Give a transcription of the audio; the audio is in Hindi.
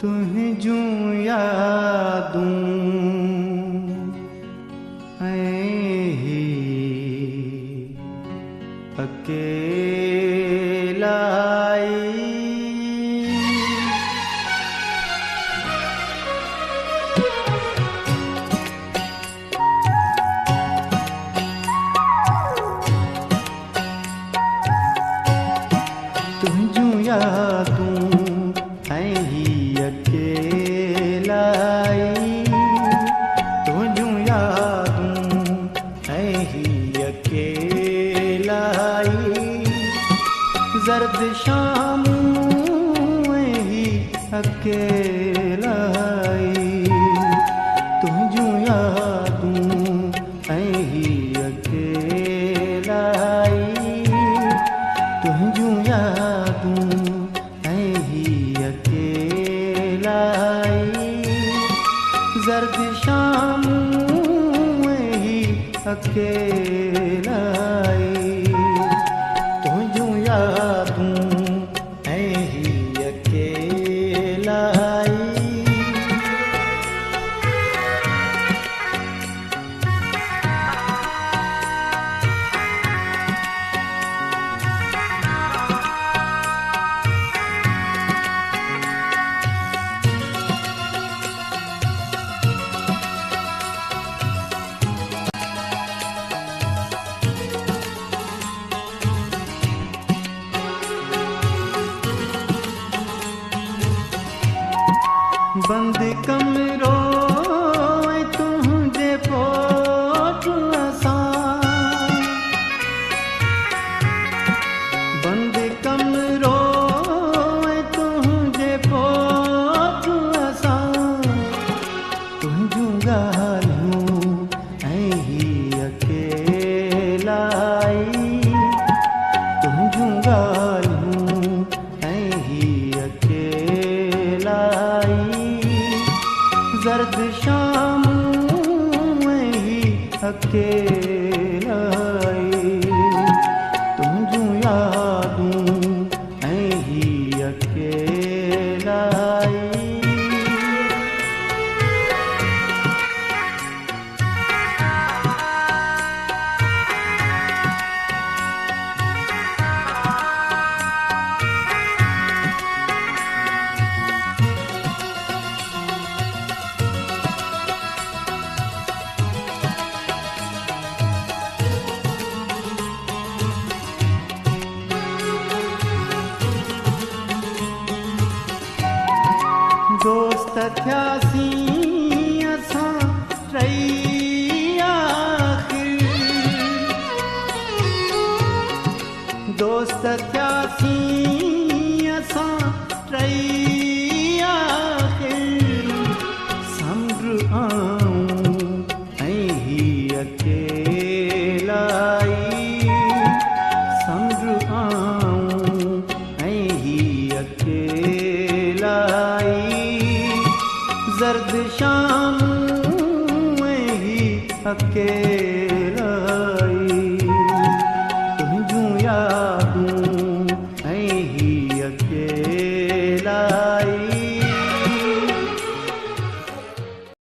तुझ जूं यादूं ही अकेलाई तुझ जूं यादूं ही अकेलाई तुझूं यादूं ही अकेलाई जर्द शामूं ही अकेलाई तुझूं यादूं ही अकेलाई तुझूं यादूं जर्द शाम ही अकेलाई तुझूं यादूं ही अकेलाई बंद कमरो तुझे पोट असां बंद कमरो तुझे पोट असां तुझूं ॻाल्हियूं ही अकेलाई तुझूं ॻाल्हियूं ही अकेलाई जर्द शाम ही अकेलाई तुझूं यादूं ही अकेलाई दोस्त थियासीं असां टई आख़िर दोस्त थियासीं असां टई आख़िर समुंड आऊं ही अकेलाई समुंड आऊं ही अकेलाई जर्द शाम ही अकेलाई